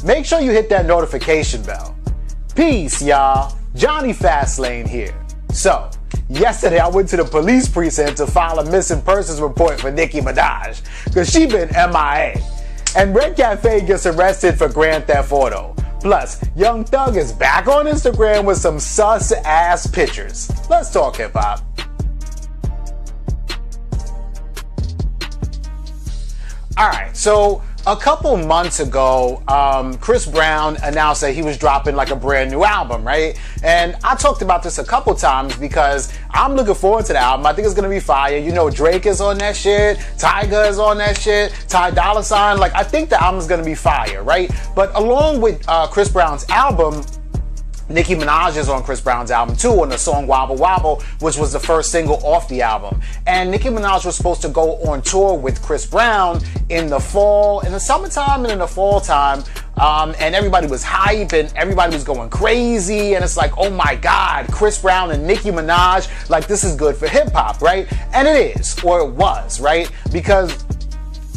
make sure you hit that notification bell. Peace, y'all. Jonny Fastlane here. So, yesterday I went to the police precinct to file a missing persons report for Nicki Minaj, because she been MIA. And Red Cafe gets arrested for Grand Theft Auto. Plus, Young Thug is back on Instagram with some sus-ass pictures. Let's talk hip-hop. Alright, so a couple months ago, Chris Brown announced that he was dropping like a brand new album, right? And I talked about this a couple times because I'm looking forward to the album. I think it's gonna be fire. You know, Drake is on that shit, Tyga is on that shit, Ty Dolla $ign. Like, I think the album's gonna be fire, right? But along with Chris Brown's album, Nicki Minaj is on Chris Brown's album too, on the song Wobble Wobble, which was the first single off the album. And Nicki Minaj was supposed to go on tour with Chris Brown in the fall, in the summertime and in the fall time. And everybody was hype and everybody was going crazy. And it's like, oh my God, Chris Brown and Nicki Minaj, like this is good for hip hop, right? And it is, or it was, right? Because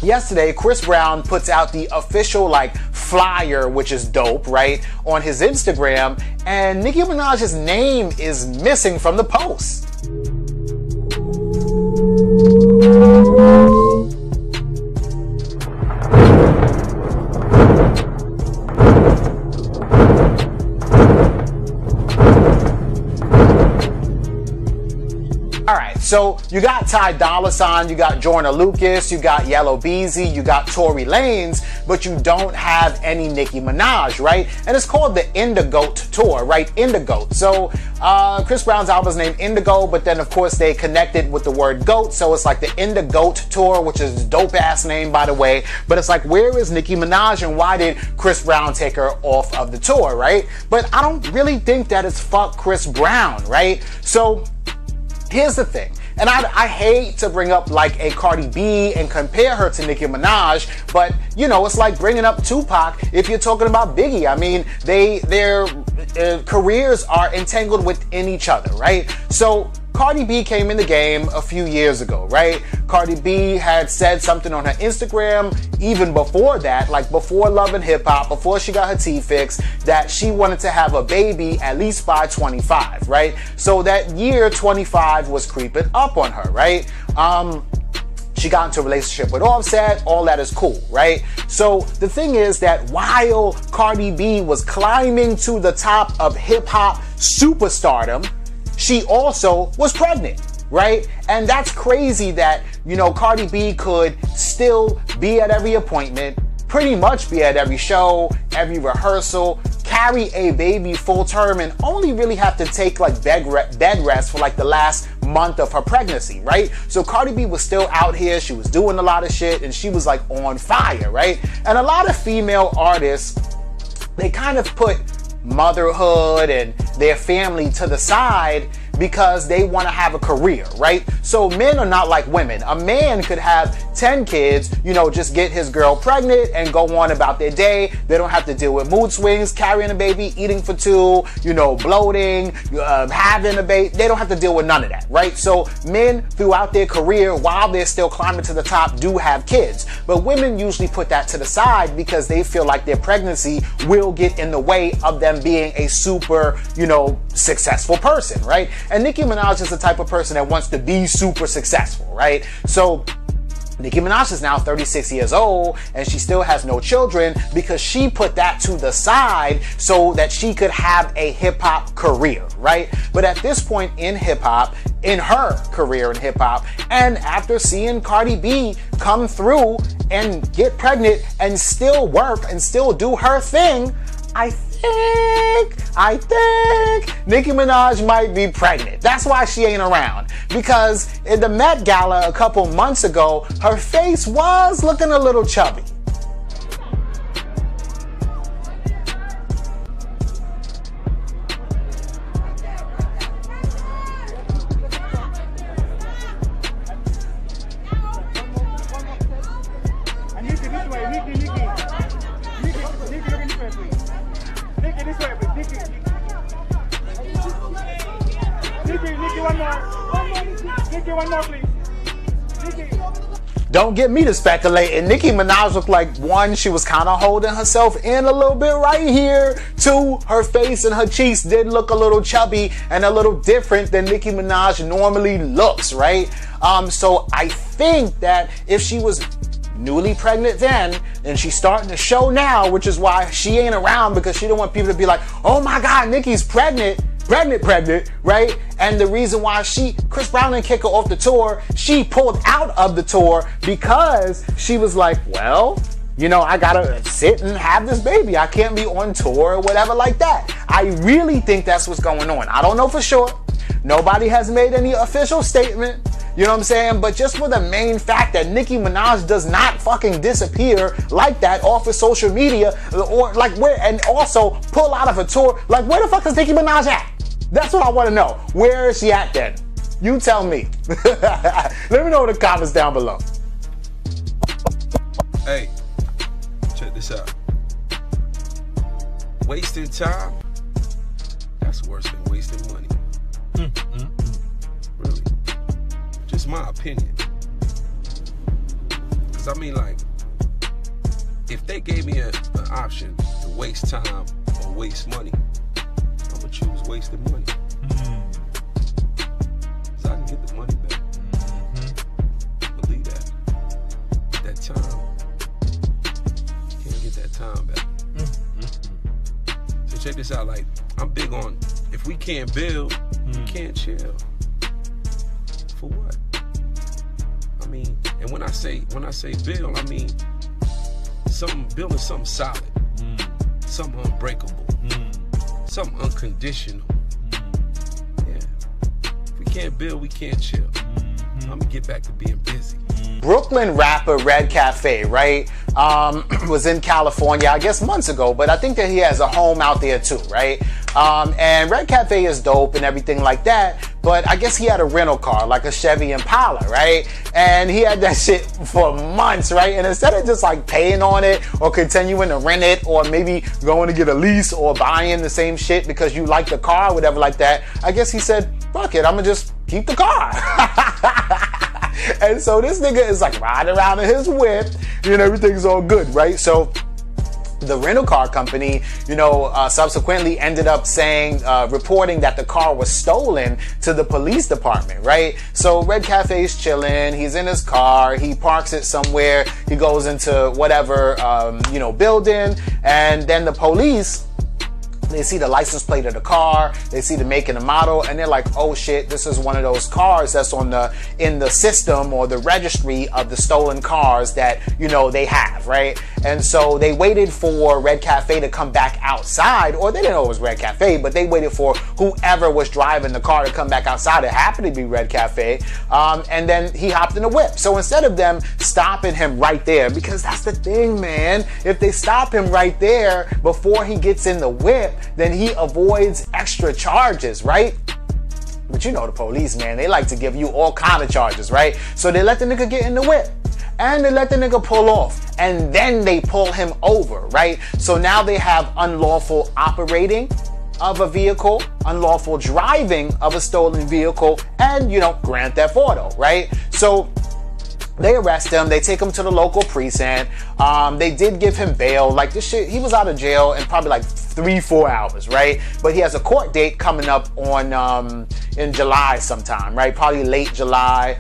yesterday, Chris Brown puts out the official like flyer, which is dope, right, on his Instagram, and Nicki Minaj's name is missing from the post. Alright, so you got Ty Dolla $ign, you got Joyner Lucas, you got Yellow Beezy, you got Tory Lanez, but you don't have any Nicki Minaj, right? And it's called the Indigo Tour, right? Indigo. So Chris Brown's album is named Indigo, but then of course they connected with the word goat, so it's like the Indigo Tour, which is a dope ass name by the way. But it's like, where is Nicki Minaj and why did Chris Brown take her off of the tour, right? But I don't really think that it's fuck Chris Brown, right? So here's the thing, and I hate to bring up like a Cardi B and compare her to Nicki Minaj, but you know, it's like bringing up Tupac if you're talking about Biggie. I mean, their careers are entangled within each other, right? So Cardi B came in the game a few years ago, right? Cardi B had said something on her Instagram even before that, like before Love and Hip Hop, before she got her teeth fixed, that she wanted to have a baby at least by 25, right? So that year 25 was creeping up on her, right? She got into a relationship with Offset, all that is cool, right? So the thing is that while Cardi B was climbing to the top of hip hop superstardom, she also was pregnant, right? And that's crazy that, you know, Cardi B could still be at every appointment, pretty much be at every show, every rehearsal, carry a baby full term, and only really have to take like bed rest for like the last month of her pregnancy, right? So Cardi B was still out here, she was doing a lot of shit, and she was like on fire, right? And a lot of female artists, they kind of put motherhood and their family to the side because they want to have a career, right? So men are not like women. A man could have 10 kids, you know, just get his girl pregnant and go on about their day. They don't have to deal with mood swings, carrying a baby, eating for two, you know, bloating, having a baby. They don't have to deal with none of that, right? So men throughout their career, while they're still climbing to the top, do have kids. But women usually put that to the side because they feel like their pregnancy will get in the way of them being a super, you know, successful person, right? And Nicki Minaj is the type of person that wants to be super successful, right? So Nicki Minaj is now 36 years old and she still has no children because she put that to the side so that she could have a hip hop career, right? But at this point in hip hop, in her career in hip hop, and after seeing Cardi B come through and get pregnant and still work and still do her thing, I think Nicki Minaj might be pregnant. That's why she ain't around. Because in the Met Gala a couple months ago, her face was looking a little chubby. don't get me to speculate. And Nicki Minaj looked like, one, she was kind of holding herself in a little bit right here. Two, her face and her cheeks did look a little chubby and a little different than Nicki Minaj normally looks, right? So I think that if she was newly pregnant then, and she's starting to show now, which is why she ain't around, because she don't want people to be like, oh my God, Nicki's pregnant, right? And the reason why Chris Brown didn't kick her off the tour, she pulled out of the tour because she was like, well, you know, I gotta sit and have this baby. I can't be on tour or whatever like that. I really think that's what's going on. I don't know for sure. Nobody has made any official statement. You know what I'm saying? But just for the main fact that Nicki Minaj does not fucking disappear like that off of social media, or like where, and also pull out of a tour, like where the fuck is Nicki Minaj at? That's what I want to know. Where is she at then? You tell me. Let me know in the comments down below. Hey, check this out. Wasting time, that's worse than wasting money. Really. Just my opinion. Because I mean, like, if they gave me an option to waste time or waste money, I'm going to choose wasting money. Because I can get the money back. Believe that. That time, you can't get that time back. So check this out. Like, I'm big on, if we can't build, we can't chill. For what? I mean, and when I say build, I mean building something solid, something unbreakable, something unconditional. Yeah. If we can't build, we can't chill. I'm gonna get back to being busy. Brooklyn rapper Red Cafe, right, was in California, I guess months ago, but I think that he has a home out there too, right? And Red Cafe is dope and everything like that, but I guess he had a rental car, like a Chevy Impala, right? And he had that shit for months, right? And instead of just like paying on it or continuing to rent it or maybe going to get a lease or buying the same shit because you like the car or whatever like that, I guess he said, fuck it, I'm gonna just keep the car. And so this nigga is like riding around in his whip, you know, everything's all good, right? So the rental car company, you know, subsequently ended up saying, reporting that the car was stolen to the police department, right? So Red Cafe's chilling, he's in his car, he parks it somewhere, he goes into whatever, you know, building, and then the police, they see the license plate of the car, they see the make and the model, and they're like, oh shit, this is one of those cars that's in the system or the registry of the stolen cars that, you know, they have, right? And so they waited for Red Cafe to come back outside, or they didn't know it was Red Cafe, but they waited for whoever was driving the car to come back outside. It happened to be Red Cafe, and then he hopped in the whip. So instead of them stopping him right there, because that's the thing, man, if they stop him right there before he gets in the whip, then he avoids extra charges, right? But you know the police, man, they like to give you all kind of charges, right? So they let the nigga get in the whip and they let the nigga pull off, and then they pull him over, right? So now they have unlawful operating of a vehicle, unlawful driving of a stolen vehicle, and, you know, grand theft auto, right? So they arrest him, they take him to the local precinct, they did give him bail, like this shit, he was out of jail in probably like 3-4 hours, right? But he has a court date coming up on, in July sometime, right? Probably late July,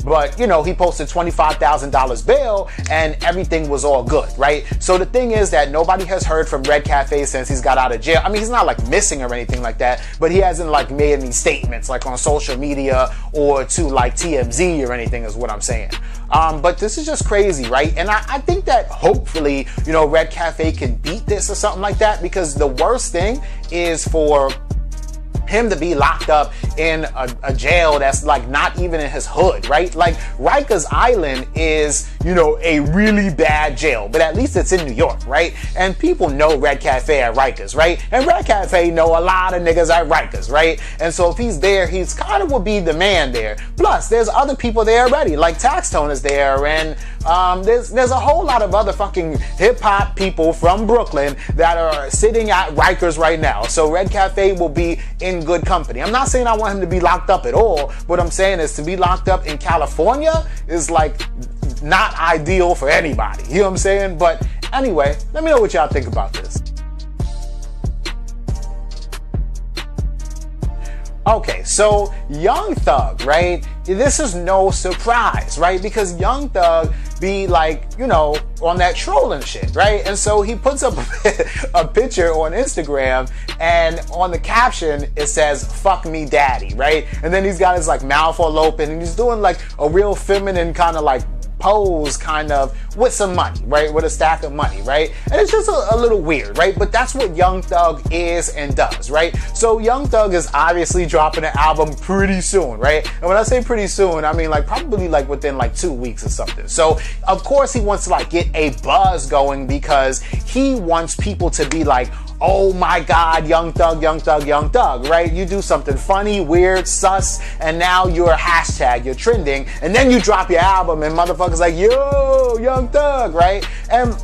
but you know, he posted $25,000 bail and everything was all good, right? So the thing is that nobody has heard from Red Cafe since he's got out of jail. I mean, he's not like missing or anything like that, but he hasn't like made any statements like on social media or to like TMZ or anything is what I'm saying. But this is just crazy, right? And I think that hopefully, you know, Red Cafe can beat this or something like that, because the worst thing is for him to be locked up in a jail that's like not even in his hood, right? Like Rikers Island is, a really bad jail, but at least it's in New York, right? And people know Red Cafe at Rikers, right? And Red Cafe know a lot of niggas at Rikers, right? And so if he's there, he's kind of will be the man there. Plus, there's other people there already, like Taxtone is there, and there's a whole lot of other fucking hip-hop people from Brooklyn that are sitting at Rikers right now. So Red Cafe will be in good company. I'm not saying I want him to be locked up at all. What I'm saying is to be locked up in California is like not ideal for anybody. You know what I'm saying? But anyway, let me know what y'all think about this. Okay, so Young Thug, right? This is no surprise, right? Because Young Thug be like, on that trolling shit, right? And so he puts up a picture on Instagram, and on the caption it says, "Fuck me daddy," right? And then he's got his like mouth all open, and he's doing like a real feminine kind of like pose, kind of with some money, right? With a stack of money, right? And it's just a little weird, right? But that's what Young Thug is and does, right? So Young Thug is obviously dropping an album pretty soon, right? And when I say pretty soon, I mean like probably like within like 2 weeks or something. So of course he wants to like get a buzz going because he wants people to be like, oh my God, Young Thug, Young Thug, Young Thug, right? You do something funny, weird, sus, and now you're a hashtag, you're trending, and then you drop your album and motherfuckers like, yo, Young Thug, right? And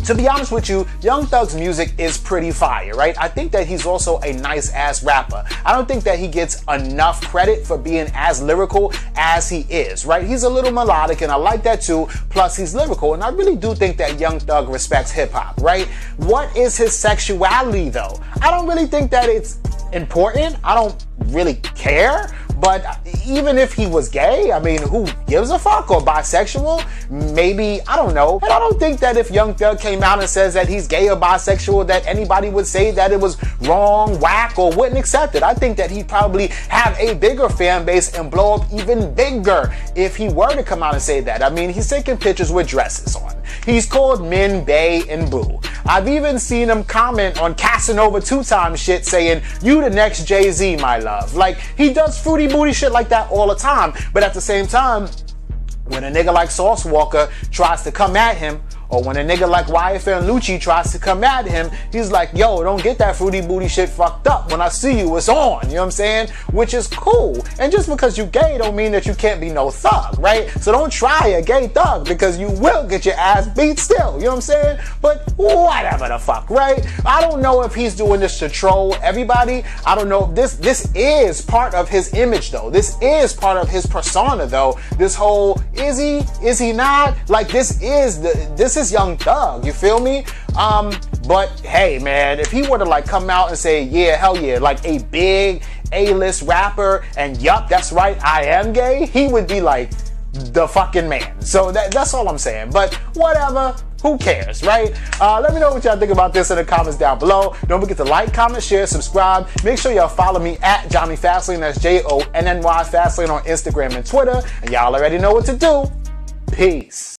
to be honest with you, Young Thug's music is pretty fire, right? I think that he's also a nice ass rapper. I don't think that he gets enough credit for being as lyrical as he is, right? He's a little melodic and I like that too, plus he's lyrical, and I really do think that Young Thug respects hip hop, right? What is his sexuality though? I don't really think that it's important. I don't really care. But even if he was gay, I mean, who gives a fuck? Or bisexual? Maybe, I don't know. And I don't think that if Young Thug came out and says that he's gay or bisexual, that anybody would say that it was wrong, whack, or wouldn't accept it. I think that he'd probably have a bigger fan base and blow up even bigger if he were to come out and say that. I mean, he's taking pictures with dresses on. He's called men bae and boo. I've even seen him comment on Casanova 2-time shit saying, "You the next Jay-Z, my love." Like, he does fruity booty shit like that all the time. But at the same time, when a nigga like Sauce Walker tries to come at him, or when a nigga like YFN Lucci tries to come at him, he's like, yo, don't get that fruity booty shit fucked up. When I see you, it's on. You know what I'm saying? Which is cool. And just because you gay don't mean that you can't be no thug, right? So don't try a gay thug because you will get your ass beat still. You know what I'm saying? But whatever the fuck, right? I don't know if he's doing this to troll everybody. I don't know. This is part of his image though. This is part of his persona though. This whole, is he not? Like, this is Young Thug, you feel me? But hey man, if he were to like come out and say, yeah, hell yeah, like a big A-list rapper, and yup, that's right, I am gay, he would be like the fucking man. So that's all I'm saying. But whatever, who cares, right? Let me know what y'all think about this in the comments down below. Don't forget to like, comment, share, subscribe. Make sure y'all follow me at Jonny Fastlane. That's Jonny Fastlane on Instagram and Twitter. And y'all already know what to do. Peace.